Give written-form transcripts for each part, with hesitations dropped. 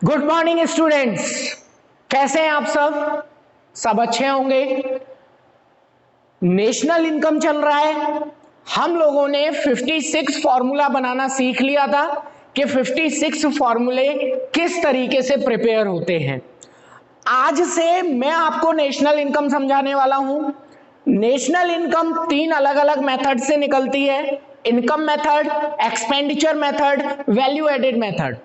Good morning students, कैसे हैं आप सब अच्छे होंगे। नेशनल इनकम चल रहा है। हम लोगों ने 56 फॉर्मूला बनाना सीख लिया था कि 56 फॉर्मूले किस तरीके से प्रिपेयर होते हैं। आज से मैं आपको नेशनल इनकम समझाने वाला हूं। नेशनल इनकम 3 अलग अलग मेथड से निकलती है। Income method, expenditure method, value added method.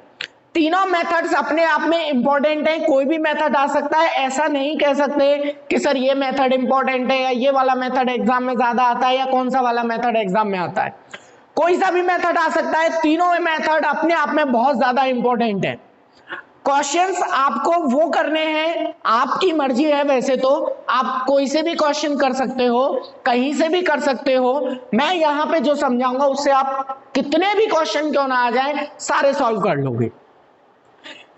तीनों मेथड्स अपने आप में इंपॉर्टेंट है। कोई भी मेथड आ सकता है, ऐसा नहीं कह सकते कि सर ये मेथड इंपॉर्टेंट है या ये वाला मेथड एग्जाम में ज्यादा आता है या कौन सा वाला मेथड एग्जाम में आता है। कोई सा भी मेथड आ सकता है। तीनों मेथड अपने आप में बहुत ज्यादा इंपॉर्टेंट है। क्वेश्चंस आपको वो करने हैं, आपकी मर्जी है। वैसे तो आप कोई से भी क्वेश्चन कर सकते हो, कहीं से भी कर सकते हो। मैं यहां पे जो समझाऊंगा उससे आप कितने भी क्वेश्चन क्यों ना आ जाए सारे सॉल्व कर लोगे।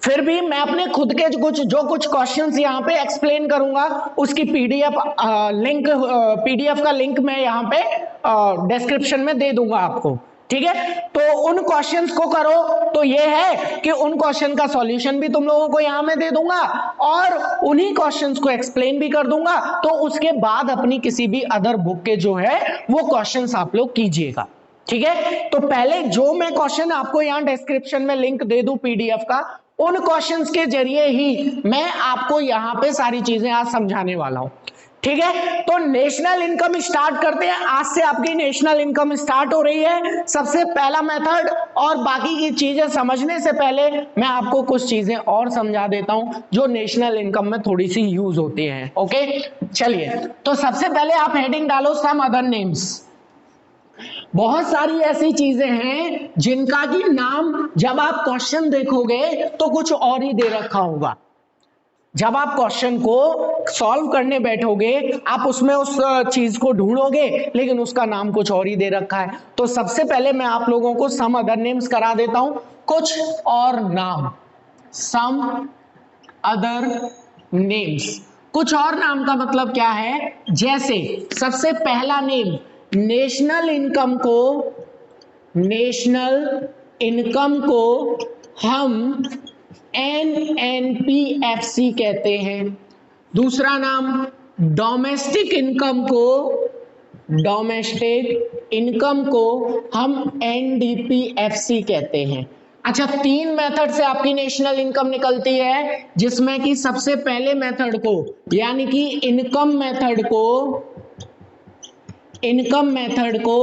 फिर भी मैं अपने खुद के जो कुछ क्वेश्चंस यहाँ पे एक्सप्लेन करूंगा उसकी पीडीएफ का लिंक मैं यहाँ पे डिस्क्रिप्शन में दे दूंगा आपको। ठीक है, तो उन क्वेश्चंस को करो। तो ये है कि उन क्वेश्चन का सॉल्यूशन भी तुम लोगों को यहाँ में दे दूंगा और उन्हीं क्वेश्चंस को एक्सप्लेन भी कर दूंगा। तो उसके बाद अपनी किसी भी अदर बुक के जो है वो क्वेश्चंस आप लोग कीजिएगा। ठीक है, तो पहले जो मैं क्वेश्चन आपको यहाँ डिस्क्रिप्शन में लिंक दे दूं पीडीएफ का, उन क्वेश्चंस के जरिए ही मैं आपको यहां पे सारी चीजें आज समझाने वाला हूं। ठीक है, तो नेशनल इनकम स्टार्ट करते हैं। आज से आपकी नेशनल इनकम स्टार्ट हो रही है। सबसे पहला मेथड, और बाकी की चीजें समझने से पहले मैं आपको कुछ चीजें और समझा देता हूं जो नेशनल इनकम में थोड़ी सी यूज होती हैं। ओके, चलिए, तो सबसे पहले आप हेडिंग डालो सम अदर नेम्स। बहुत सारी ऐसी चीजें हैं जिनका की नाम जब आप क्वेश्चन देखोगे तो कुछ और ही दे रखा होगा। जब आप क्वेश्चन को सॉल्व करने बैठोगे आप उसमें उस चीज को ढूंढोगे लेकिन उसका नाम कुछ और ही दे रखा है। तो सबसे पहले मैं आप लोगों को सम अदर नेम्स करा देता हूं। कुछ और नाम, सम अदर नेम्स। कुछ और नाम का मतलब क्या है? जैसे सबसे पहला नेम, नेशनल इनकम को हम NNPFC कहते हैं। दूसरा नाम, डोमेस्टिक इनकम को हम NDPFC कहते हैं। अच्छा, 3 मेथड से आपकी नेशनल इनकम निकलती है, जिसमें कि सबसे पहले मेथड को यानी कि इनकम मेथड को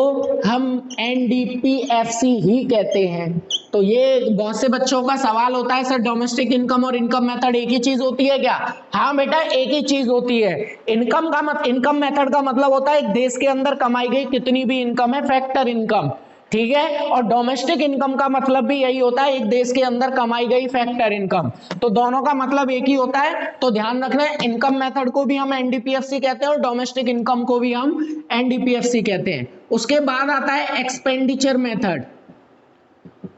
हम NDPFC ही कहते हैं। तो ये बहुत से बच्चों का सवाल होता है, सर डोमेस्टिक इनकम और इनकम मेथड एक ही चीज होती है क्या? हाँ बेटा, एक ही चीज होती है। इनकम मेथड का मतलब होता है एक देश के अंदर कमाई गई कितनी भी इनकम है, फैक्टर इनकम। ठीक है, और डोमेस्टिक इनकम का मतलब भी यही होता है, एक देश के अंदर कमाई गई फैक्टर इनकम। तो दोनों का मतलब एक ही होता है। तो ध्यान रखना है, इनकम मेथड को भी हम NDPFC कहते हैं और डोमेस्टिक इनकम को भी हम NDPFC कहते हैं। उसके बाद आता है एक्सपेंडिचर मेथड।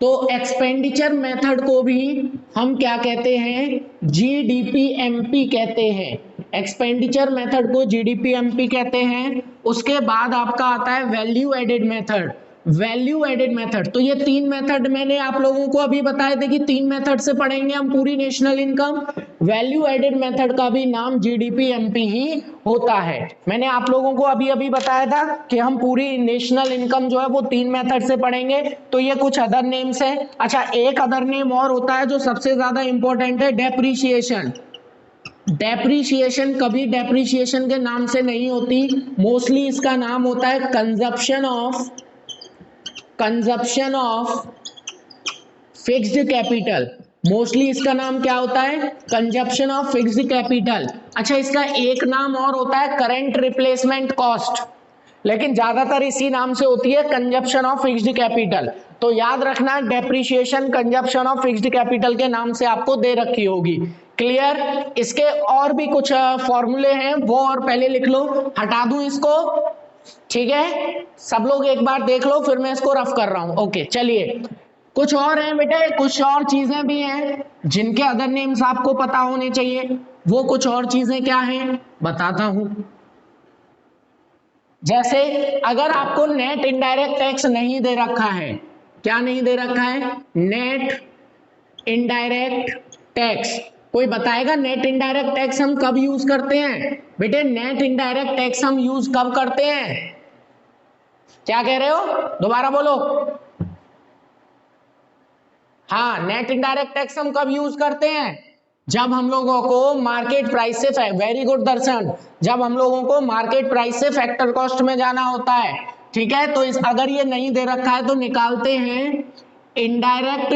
तो एक्सपेंडिचर मेथड को भी हम क्या कहते हैं? GDPMP कहते हैं। एक्सपेंडिचर मेथड को GDPMP कहते हैं। उसके बाद आपका आता है वैल्यू एडेड मेथड। तो ये 3 मेथड मैंने आप लोगों को अभी बताए थे कि 3 मेथड से पढ़ेंगे हम पूरी national income. Value added method का भी नाम GDPMP ही होता है। मैंने आप लोगों को अभी बताया था कि हम पूरी नेशनल इनकम जो है वो 3 मेथड से पढ़ेंगे। तो ये कुछ अदर नेम्स है। अच्छा, एक अदर नेम और होता है जो सबसे ज्यादा इंपॉर्टेंट है, डेप्रीशिएशन कभी डेप्रीशिएशन के नाम से नहीं होती। मोस्टली इसका नाम होता है consumption of fixed capital. Mostly इसका नाम क्या होता है? Consumption of fixed capital. अच्छा, इसका एक नाम और होता है करंट रिप्लेसमेंट कॉस्ट, लेकिन ज्यादातर इसी नाम से होती है, कंजप्शन ऑफ फिक्स्ड कैपिटल। तो याद रखना, depreciation consumption of fixed capital के नाम से आपको दे रखी होगी। क्लियर? इसके और भी कुछ फॉर्मूले हैं, वो और पहले लिख लो। हटा दूं इसको? ठीक है, सब लोग एक बार देख लो, फिर मैं इसको रफ कर रहा हूं। ओके, चलिए, कुछ और हैं बेटे, कुछ और चीजें भी हैं जिनके अदर नेम्स आपको पता होने चाहिए। वो कुछ और चीजें क्या हैं बताता हूं। जैसे अगर आपको नेट इनडायरेक्ट टैक्स नहीं दे रखा है, क्या नहीं दे रखा है? Net indirect tax. कोई बताएगा नेट इनडायरेक्ट टैक्स हम कब यूज करते हैं? बेटे नेट इनडायरेक्ट टैक्स हम यूज कब करते हैं? क्या कह रहे हो, दोबारा बोलो। हाँ, नेट इनडायरेक्ट टैक्स हम कब यूज करते हैं? जब हम लोगों को मार्केट प्राइस से, वेरी गुड दर्शन, जब हम लोगों को मार्केट प्राइस से फैक्टर कॉस्ट में जाना होता है। ठीक है, तो अगर ये नहीं दे रखा है तो निकालते हैं इनडायरेक्ट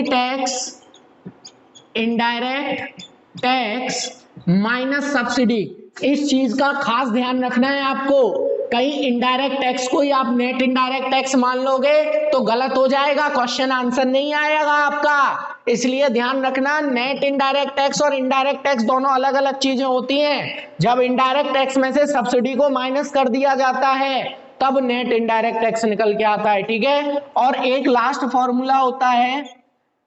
टैक्स माइनस सब्सिडी। इस चीज का खास ध्यान रखना है आपको। कहीं इनडायरेक्ट टैक्स को ही आप नेट इनडायरेक्ट टैक्स मान लोगे तो गलत हो जाएगा, क्वेश्चन आंसर नहीं आएगा आपका। इसलिए ध्यान रखना, नेट इनडायरेक्ट टैक्स और इनडायरेक्ट टैक्स दोनों अलग अलग चीजें होती हैं। जब इनडायरेक्ट टैक्स में से सब्सिडी को माइनस कर दिया जाता है तब नेट इनडायरेक्ट टैक्स निकल के आता है। ठीक है, और एक लास्ट फॉर्मूला होता है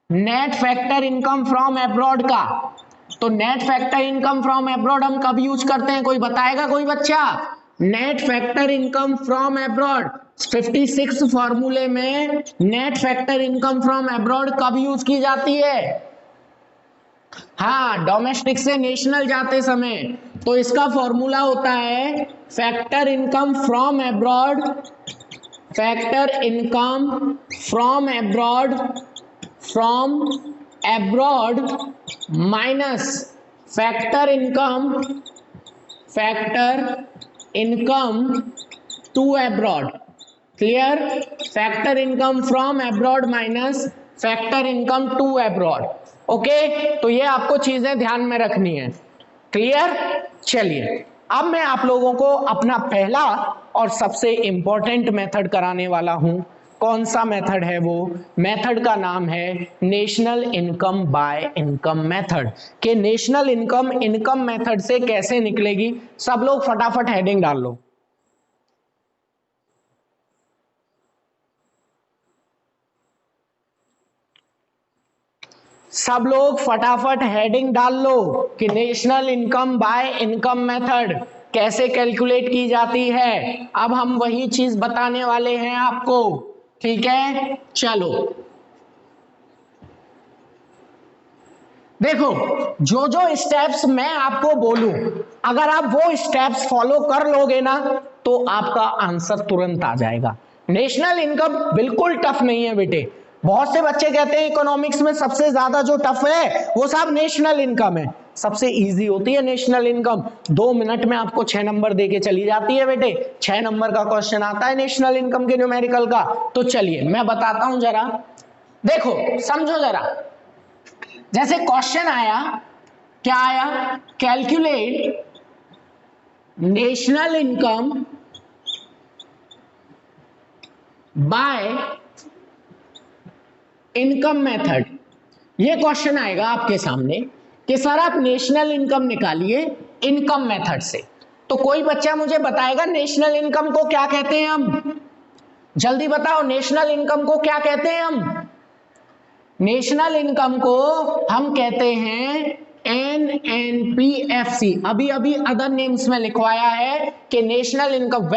net factor income from abroad का। तो net factor income from abroad हम कब यूज करते हैं, कोई बताएगा कोई बच्चा? Net factor income from abroad 56 फॉर्मूले में net factor income from abroad कब यूज की जाती है? हाँ, डोमेस्टिक से नेशनल जाते समय। तो इसका फॉर्मूला होता है factor income from abroad, factor income from abroad minus factor income to abroad. Clear? Factor income from abroad minus factor income to abroad. Okay, तो ये आपको चीजें ध्यान में रखनी है। क्लियर? चलिए, अब मैं आप लोगों को अपना पहला और सबसे इंपॉर्टेंट मेथड कराने वाला हूं। कौन सा मेथड है वो? मेथड का नाम है national income by income method. कि नेशनल इनकम मेथड से कैसे निकलेगी। सब लोग फटाफट हेडिंग डाल लो। सब लोग फटाफट हेडिंग डाल लो कि national income by income method कैसे कैलकुलेट की जाती है। अब हम वही चीज बताने वाले हैं आपको। ठीक है, चलो देखो, जो जो स्टेप्स मैं आपको बोलूं, अगर आप वो स्टेप्स फॉलो कर लोगे ना तो आपका आंसर तुरंत आ जाएगा। नेशनल इनकम बिल्कुल टफ नहीं है बेटे। बहुत से बच्चे कहते हैं इकोनॉमिक्स में सबसे ज्यादा जो टफ है वो सब नेशनल इनकम है। सबसे इजी होती है नेशनल इनकम। 2 मिनट में आपको 6 नंबर देके चली जाती है बेटे। 6 नंबर का क्वेश्चन आता है नेशनल इनकम के न्यूमेरिकल का। तो चलिए मैं बताता हूं जरा, देखो समझो जरा। जैसे क्वेश्चन आया, क्या आया? Calculate national income by income method. ये क्वेश्चन आएगा आपके सामने कि सर आप नेशनल इनकम निकालिए इनकम मेथड से। तो कोई बच्चा मुझे बताएगा नेशनल इनकम को क्या कहते हैं हम? जल्दी बताओ, नेशनल इनकम को क्या कहते हैं हम? नेशनल इनकम को हम कहते हैं NNPFC। अभी अभी अदर नेम्स में लिखवाया है कि नेशनल इनकम।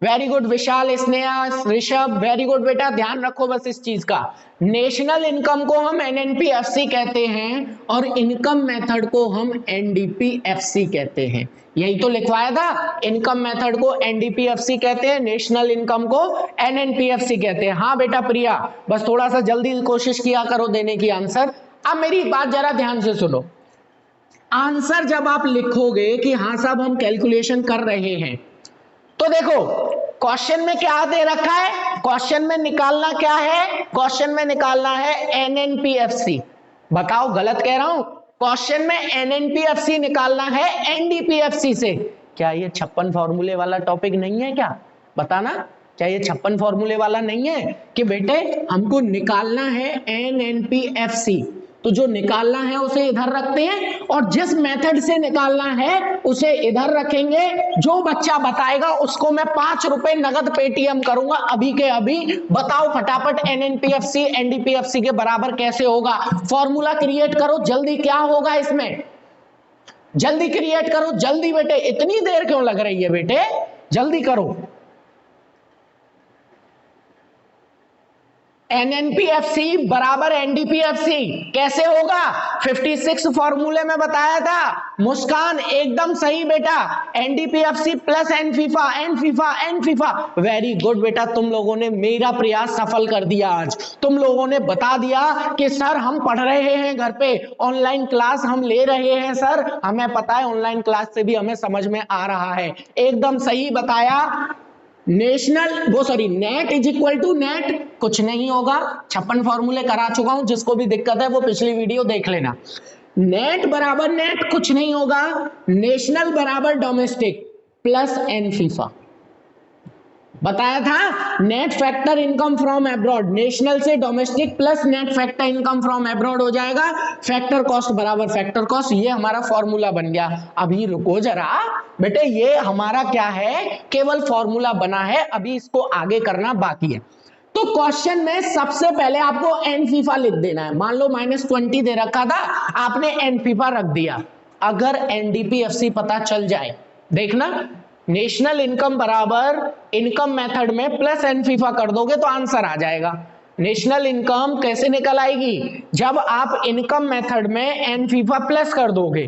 वेरी गुड विशाल, स्नेहा, ऋषभ, वेरी गुड बेटा, ध्यान रखो बस इस चीज का। नेशनल इनकम को हम NNPFC कहते हैं और इनकम मेथड को हम NDPFC कहते हैं। यही तो लिखवाया था, इनकम मेथड को NDPFC कहते हैं, नेशनल इनकम को NNPFC कहते हैं। हाँ बेटा प्रिया, बस थोड़ा सा जल्दी कोशिश किया करो देने की आंसर। अब मेरी बात जरा ध्यान से सुनो। आंसर जब आप लिखोगे कि हाँ साहब हम कैलकुलेशन कर रहे हैं, तो देखो क्वेश्चन में क्या दे रखा है? क्वेश्चन में निकालना क्या है? क्वेश्चन में निकालना है NNPFC। बताओ गलत कह रहा हूं? क्वेश्चन में NNPFC निकालना है NDPFC से। क्या ये 56 फॉर्मूले वाला टॉपिक नहीं है क्या? बताना, क्या ये 56 फॉर्मूले वाला नहीं है कि बेटे हमको निकालना है NNPFC? तो जो निकालना है उसे इधर रखते हैं और जिस मेथड से निकालना है उसे इधर रखेंगे। जो बच्चा बताएगा उसको मैं 5 रुपए नगद पेटीएम करूंगा अभी के अभी। बताओ फटाफट NNPFC NDPFC के बराबर कैसे होगा? फॉर्मूला क्रिएट करो जल्दी, क्या होगा इसमें? जल्दी क्रिएट करो जल्दी बेटे, इतनी देर क्यों लग रही है बेटे? जल्दी करो। एनएनपीएफसी बराबर एनडीपीएफसी कैसे होगा? 56 फॉर्मूले में बताया था। मुस्कान एकदम सही बेटा, एनडीपीएफसी प्लस एनफीफा, एनफीफा, एनफीफा। वेरी गुड बेटा, तुम लोगों ने मेरा प्रयास सफल कर दिया। आज तुम लोगों ने बता दिया कि सर हम पढ़ रहे हैं घर पे, ऑनलाइन क्लास हम ले रहे हैं सर, हमें पता है ऑनलाइन क्लास से भी हमें समझ में आ रहा है। एकदम सही बताया। Net is equal to net कुछ नहीं होगा, 56 फॉर्मूले करा चुका हूं, जिसको भी दिक्कत है वो पिछली वीडियो देख लेना। नेट बराबर नेट कुछ नहीं होगा, नेशनल बराबर डोमेस्टिक प्लस एनफीफा। बताया था net factor income from abroad, national से domestic plus net factor income from abroad हो जाएगा, फैक्टर कॉस्ट बराबर फैक्टर कॉस्ट। ये हमारा फॉर्मूला बन गया। अभी रुको जरा बेटे, ये हमारा क्या है, केवल फॉर्मूला बना है, अभी इसको आगे करना बाकी है। तो क्वेश्चन में सबसे पहले आपको एनफीफा लिख देना है। मान लो -20 दे रखा था, आपने एनफीफा रख दिया। अगर एनडीपीएफसी पता चल जाए, देखना नेशनल इनकम बराबर इनकम मेथड में प्लस एनफीफा कर दोगे तो आंसर आ जाएगा। नेशनल इनकम कैसे निकल आएगी? जब आप इनकम मेथड में एनफीफा प्लस कर दोगे।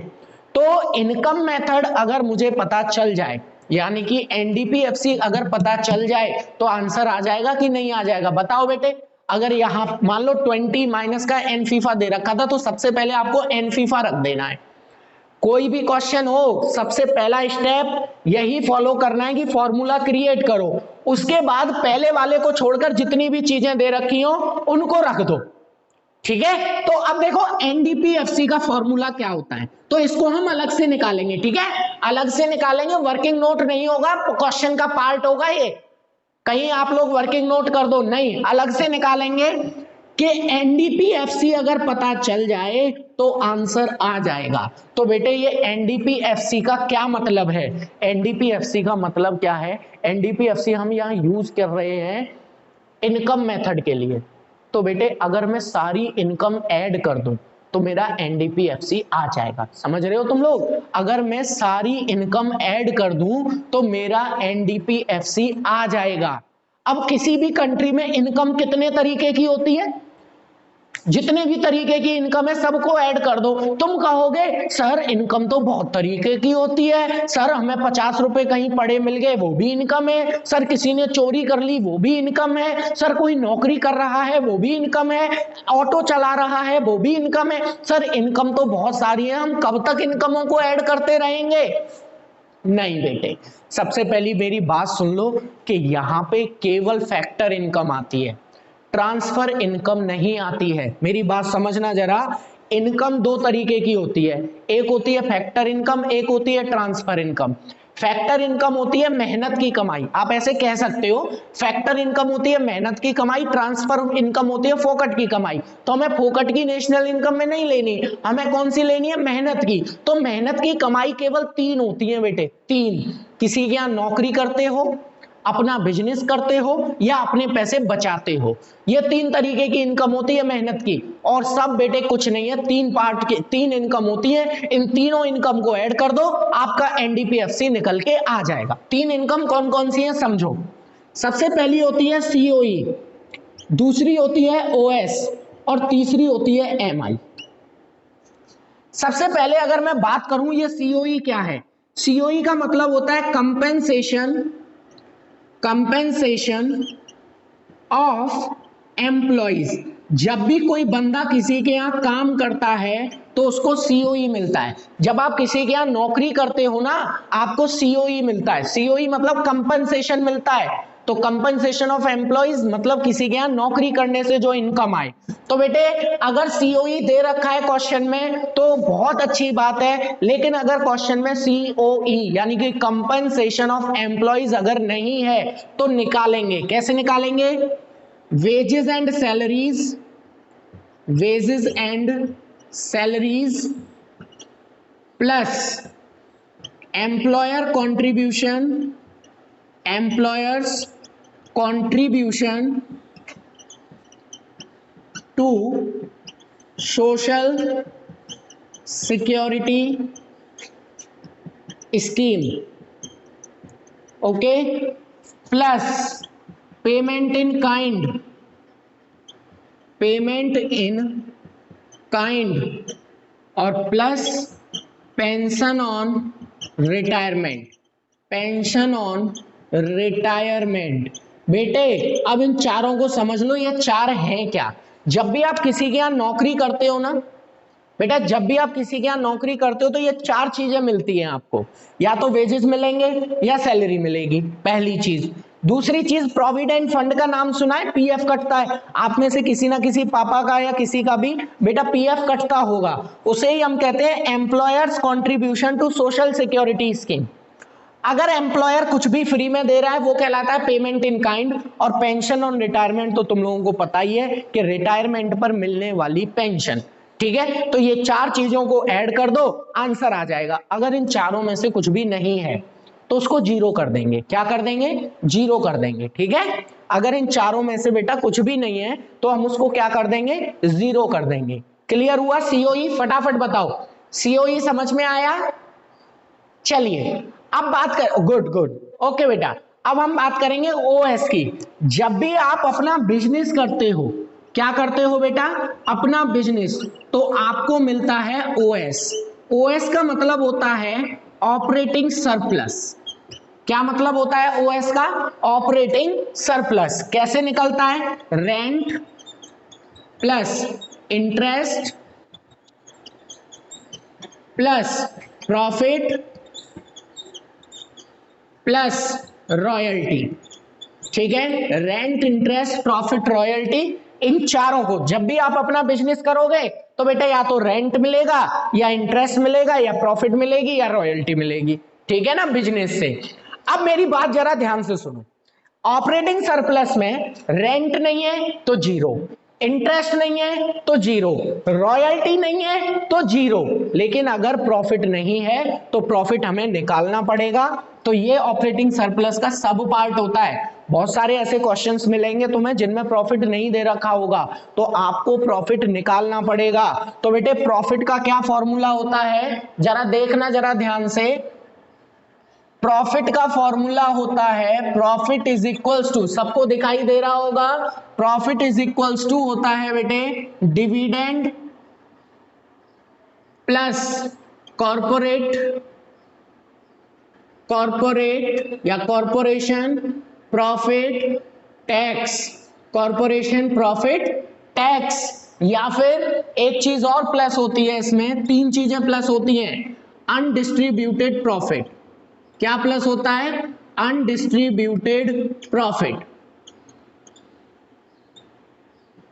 तो इनकम मेथड अगर मुझे पता चल जाए, यानी कि एनडीपीएफसी अगर पता चल जाए, तो आंसर आ जाएगा कि नहीं आ जाएगा? बताओ बेटे। अगर यहां मान लो 20 माइनस का एनफीफा दे रखा था, तो सबसे पहले आपको एनफीफा रख देना है। कोई भी क्वेश्चन हो, सबसे पहला स्टेप यही फॉलो करना है कि फॉर्मूला क्रिएट करो। उसके बाद पहले वाले को छोड़कर जितनी भी चीजें दे रखी हो उनको रख दो। ठीक है, तो अब देखो एनडीपीएफसी का फॉर्मूला क्या होता है, तो इसको हम अलग से निकालेंगे। ठीक है, अलग से निकालेंगे, वर्किंग नोट नहीं होगा, क्वेश्चन का पार्ट होगा ये। कहीं आप लोग वर्किंग नोट कर दो, नहीं, अलग से निकालेंगे कि एनडीपीएफसी अगर पता चल जाए तो आंसर आ जाएगा। तो बेटे ये एनडीपीएफसी का क्या मतलब है? एनडीपीएफसी का मतलब क्या है? एनडीपीएफसी हम यहां यूज कर रहे हैं इनकम मेथड के लिए। तो बेटे अगर मैं सारी इनकम ऐड कर दूं तो मेरा एनडीपीएफसी आ जाएगा। समझ रहे हो तुम लोग? अगर मैं सारी इनकम ऐड कर दूं तो मेरा एनडीपीएफसी आ जाएगा। अब किसी भी कंट्री में इनकम कितने तरीके की होती है? जितने भी तरीके की इनकम है सबको ऐड कर दो। तुम कहोगे सर इनकम तो बहुत तरीके की होती है, सर हमें 50 रुपए कहीं पड़े मिल गए वो भी इनकम है, सर किसी ने चोरी कर ली वो भी इनकम है, सर कोई नौकरी कर रहा है वो भी इनकम है, ऑटो चला रहा है वो भी इनकम है। सर इनकम तो बहुत सारी है, हम कब तक इनकमों को ऐड करते रहेंगे? नहीं बेटे, सबसे पहली मेरी बात सुन लो कि यहां पे केवल फैक्टर इनकम आती है, ट्रांसफर इनकम नहीं आती है। मेरी बात समझना जरा। इनकम दो तरीके की होती है, एक होती है फैक्टर इनकम, एक होती है ट्रांसफर इनकम। फैक्टर इनकम होती है मेहनत की कमाई, आप ऐसे कह सकते हो। फैक्टर इनकम होती है मेहनत की कमाई, ट्रांसफर इनकम होती है फोकट की कमाई। तो हमें फोकट की नेशनल इनकम में नहीं लेनी, हमें कौन सी लेनी है? मेहनत की। तो मेहनत की कमाई केवल 3 होती है बेटे, 3। किसी के यहां नौकरी करते हो, अपना बिजनेस करते हो, या अपने पैसे बचाते हो, ये 3 तरीके की इनकम होती है मेहनत की। और सब बेटे कुछ नहीं है, 3 पार्ट के 3 इनकम होती है। इन तीनों इनकम को ऐड कर दो, आपका एनडीपीएफसी निकल के आ जाएगा। 3 इनकम कौन कौन सी है समझो। सबसे पहली होती है सीओई, दूसरी होती है ओएस, और तीसरी होती है एमआई। सबसे पहले अगर मैं बात करूं ये सीओई क्या है, सीओई का मतलब होता है कंपेंसेशन ऑफ एम्प्लॉइज। जब भी कोई बंदा किसी के यहां काम करता है तो उसको सीओई मिलता है। जब आप किसी के यहां नौकरी करते हो ना, आपको सीओई मिलता है। सीओई मतलब कंपनसेशन मिलता है। तो कंपनसेशन ऑफ एम्प्लॉइज मतलब किसी के यहां नौकरी करने से जो इनकम आए। तो बेटे अगर सीओई दे रखा है क्वेश्चन में तो बहुत अच्छी बात है, लेकिन अगर क्वेश्चन में सीओई यानी कि कंपनसेशन ऑफ एम्प्लॉइज अगर नहीं है तो निकालेंगे। कैसे निकालेंगे? Wages and salaries, wages and salaries plus employer contribution, employers contribution to social security scheme, okay, plus payment in kind payment in kind और plus pension on retirement, pension on retirement. बेटे अब इन चारों को समझ लो, ये चार हैं क्या। जब भी आप किसी के यहां नौकरी करते हो ना बेटा, जब भी आप किसी के यहां नौकरी करते हो तो ये चार चीजें मिलती हैं आपको, या तो वेजेस मिलेंगे या सैलरी मिलेगी, पहली चीज। दूसरी चीज, प्रोविडेंट फंड का नाम सुना है, पीएफ कटता है। आप में से किसी ना किसी पापा का या किसी का भी बेटा पीएफ कटता होगा, उसे ही हम कहते हैं employers contribution to social security scheme. अगर एम्प्लॉयर कुछ भी फ्री में दे रहा है वो कहलाता है पेमेंट इन काइंड, और पेंशन ऑन रिटायरमेंट तो तुम लोगों को पता ही है कि रिटायरमेंट पर मिलने वाली पेंशन। ठीक है, तो ये चार चीजों को ऐड कर दो, आंसर आ जाएगा। अगर इन चारों में से कुछ भी नहीं है तो उसको जीरो कर देंगे। क्या कर देंगे? जीरो कर देंगे। ठीक है, अगर इन चारों में से बेटा कुछ भी नहीं है तो हम उसको क्या कर देंगे? जीरो कर देंगे। क्लियर हुआ? सीओई फटाफट बताओ, सीओई समझ में आया? चलिए अब बात कर, गुड गुड, ओके बेटा। अब हम बात करेंगे ओएस की। जब भी आप अपना बिजनेस करते हो, क्या करते हो बेटा? अपना बिजनेस, तो आपको मिलता है ओएस। ओएस का मतलब होता है ऑपरेटिंग सरप्लस। क्या मतलब होता है ओएस का? Operating surplus. कैसे निकलता है? Rent plus interest plus profit plus royalty. ठीक है, रेंट, इंटरेस्ट, प्रॉफिट, रॉयल्टी, इन चारों को जब भी आप अपना बिजनेस करोगे तो बेटा या तो रेंट मिलेगा या इंटरेस्ट मिलेगा या प्रॉफिट मिलेगी या रॉयल्टी मिलेगी। ठीक है ना, बिजनेस से। अब मेरी बात जरा ध्यान से सुनो। ऑपरेटिंग सरप्लस में रेंट नहीं है तो जीरो, इंटरेस्ट नहीं है तो जीरो, रॉयल्टी नहीं है तो जीरो। लेकिन अगर प्रॉफिट नहीं है तो प्रॉफिट हमें निकालना पड़ेगा। तो ये ऑपरेटिंग सरप्लस का सब पार्ट होता है। बहुत सारे ऐसे क्वेश्चंस मिलेंगे तुम्हें जिनमें प्रॉफिट नहीं दे रखा होगा, तो आपको प्रॉफिट निकालना पड़ेगा। तो बेटे प्रॉफिट का क्या फॉर्मूला होता है, जरा देखना जरा ध्यान से। प्रॉफिट का फॉर्मूला होता है प्रॉफिट इज इक्वल्स टू, सबको दिखाई दे रहा होगा, प्रॉफिट इज इक्वल्स टू होता है बेटे डिविडेंड प्लस कॉर्पोरेट या corporation profit tax, corporation profit tax. या फिर एक चीज और प्लस होती है, इसमें तीन चीजें प्लस होती हैं, अनडिस्ट्रीब्यूटेड प्रॉफिट। क्या प्लस होता है? Undistributed profit.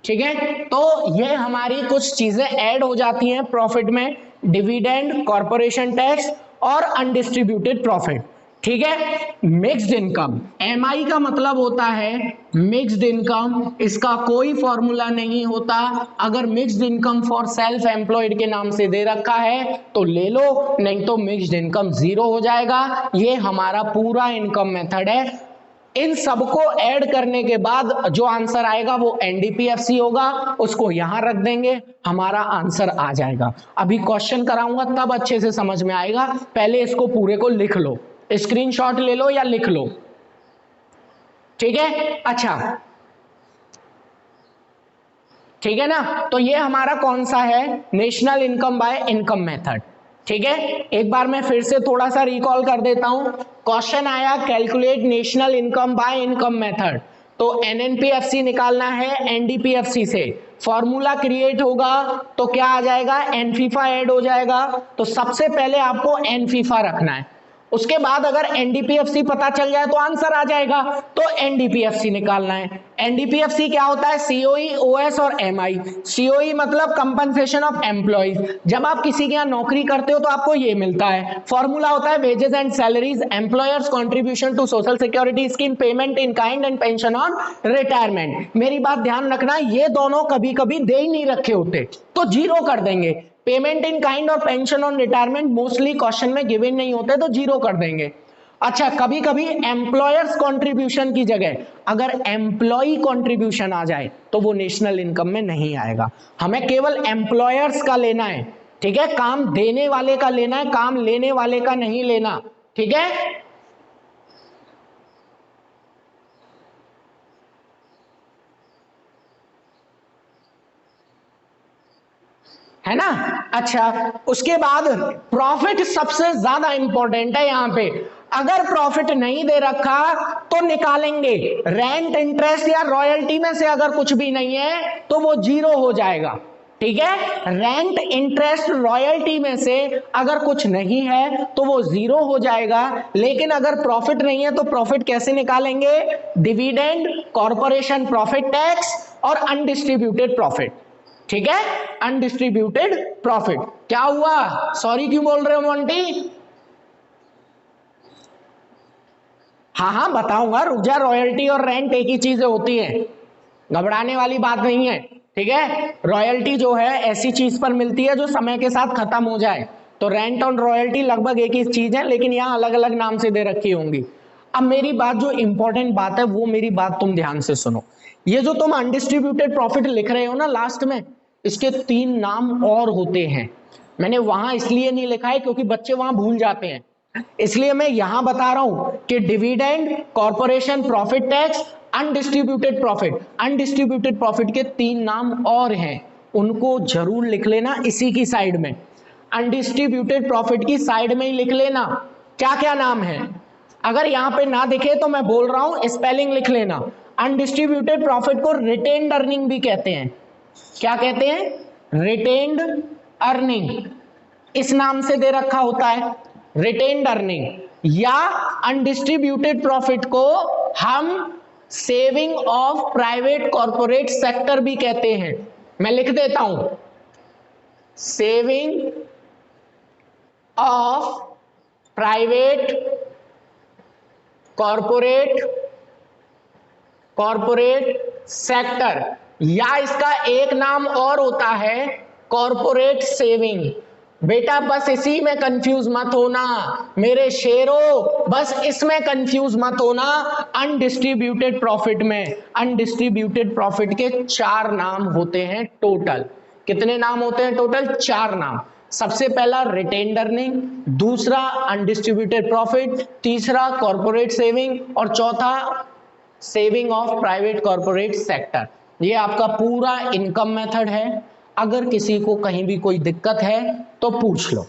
ठीक है, तो ये हमारी कुछ चीजें ऐड हो जाती हैं प्रॉफिट में, डिविडेंड, कॉर्पोरेशन टैक्स और अनडिस्ट्रीब्यूटेड प्रॉफिट। ठीक है, मिक्स्ड इनकम, एमआई का मतलब होता है मिक्स्ड इनकम। इसका कोई फॉर्मूला नहीं होता। अगर mixed income for self employed के नाम से दे रखा है तो ले लो, नहीं तो मिक्स्ड इनकम जीरो हो जाएगा। ये हमारा पूरा इनकम मेथड है। इन सबको ऐड करने के बाद जो आंसर आएगा वो एनडीपीएफसी होगा, उसको यहां रख देंगे, हमारा आंसर आ जाएगा। अभी क्वेश्चन कराऊंगा तब अच्छे से समझ में आएगा, पहले इसको पूरे को लिख लो, स्क्रीनशॉट ले लो या लिख लो। ठीक है, अच्छा ठीक है ना। तो ये हमारा कौन सा है? National income by income method. ठीक है, एक बार मैं फिर से थोड़ा सा रिकॉल कर देता हूं। क्वेश्चन आया calculate national income by income method, तो एनएनपीएफसी निकालना है एनडीपीएफसी से। फॉर्मूला क्रिएट होगा तो क्या आ जाएगा? एनफीफा ऐड हो जाएगा। तो सबसे पहले आपको एनफीफा रखना है, उसके बाद अगर एनडीपीएफसी पता चल जाए तो आंसर आ जाएगा। तो एनडीपीएफसी निकालना है। एनडीपीएफसी क्या होता है? सीओई, ओएस और एमआई। सीओई मतलब कंपनसेशन ऑफ एम्प्लॉइज। जब आप किसी के यहां नौकरी करते हो तो आपको ये मिलता है। फॉर्मूला होता है wages and salaries, employers contribution to social security scheme, payment in kind and pension on retirement. मेरी बात ध्यान रखना, ये दोनों कभी कभी दे ही नहीं रखे होते तो जीरो कर देंगे। पेमेंट इन काइंड और pension on retirement mostly question में गिवन नहीं होते तो जीरो कर देंगे। अच्छा, कभी कभी एम्प्लॉयर्स कंट्रीब्यूशन की जगह अगर एम्प्लॉय कंट्रीब्यूशन आ जाए तो वो नेशनल इनकम में नहीं आएगा। हमें केवल एम्प्लॉयर्स का लेना है। ठीक है, काम देने वाले का लेना है, काम लेने वाले का नहीं लेना। ठीक है, है ना। अच्छा, उसके बाद प्रॉफिट सबसे ज्यादा इंपॉर्टेंट है यहां पे। अगर प्रॉफिट नहीं दे रखा तो निकालेंगे, रेंट इंटरेस्ट या रॉयल्टी में से अगर कुछ भी नहीं है तो वो जीरो हो जाएगा। ठीक है, रेंट इंटरेस्ट रॉयल्टी में से अगर कुछ नहीं है तो वो जीरो हो जाएगा। लेकिन अगर प्रॉफिट नहीं है तो प्रॉफिट कैसे निकालेंगे? डिविडेंड, कॉर्पोरेशन प्रॉफिट टैक्स और अनडिस्ट्रीब्यूटेड प्रॉफिट। ठीक है, अनडिस्ट्रीब्यूटेड प्रॉफिट। क्या हुआ, सॉरी क्यों बोल रहे हो मोंटी? हाँ हाँ बताऊंगा, रुक जा। रॉयल्टी और रेंट एक ही चीजें होती है, घबराने वाली बात नहीं है। ठीक है, रॉयल्टी जो है ऐसी चीज पर मिलती है जो समय के साथ खत्म हो जाए, तो रेंट और रॉयल्टी लगभग एक ही चीज है, लेकिन यहां अलग अलग नाम से दे रखी होंगी। अब मेरी बात, जो इंपॉर्टेंट बात है वो मेरी बात तुम ध्यान से सुनो। ये जो तुम अनडिस्ट्रीब्यूटेड प्रॉफिट लिख रहे हो ना लास्ट में, इसके 3 नाम और होते हैं। मैंने वहां इसलिए नहीं लिखा है क्योंकि बच्चे वहां भूल जाते हैं, इसलिए मैं यहां बता रहा हूं कि dividend, corporation profit tax, undistributed profit. Undistributed profit के 3 नाम और हैं, उनको जरूर लिख लेना इसी की साइड में। अनडिस्ट्रीब्यूटेड प्रॉफिट की साइड में ही लिख लेना क्या क्या नाम है। अगर यहां पे ना दिखे तो मैं बोल रहा हूं, स्पेलिंग लिख लेना। अनडिस्ट्रीब्यूटेड प्रॉफिट को रिटेन्ड अर्निंग भी कहते हैं। क्या कहते हैं? रिटेन्ड अर्निंग, इस नाम से दे रखा होता है, रिटेन्ड अर्निंग। या अनडिस्ट्रीब्यूटेड प्रॉफिट को हम saving of private corporate sector भी कहते हैं। मैं लिख देता हूं, saving of private corporate sector, या इसका एक नाम और होता है कॉर्पोरेट सेविंग। बेटा बस इसी में कंफ्यूज मत होना मेरे शेरों, बस इसमें कंफ्यूज मत होना। अनडिस्ट्रीब्यूटेड प्रॉफिट में, अनडिस्ट्रीब्यूटेड प्रॉफिट के 4 नाम होते हैं टोटल। कितने नाम होते हैं टोटल? 4 नाम। सबसे पहला रिटेन्ड अर्निंग, दूसरा अनडिस्ट्रीब्यूटेड प्रॉफिट, तीसरा कॉर्पोरेट सेविंग और चौथा saving of private corporate sector. ये आपका पूरा इनकम मेथड है। अगर किसी को कहीं भी कोई दिक्कत है तो पूछ लो।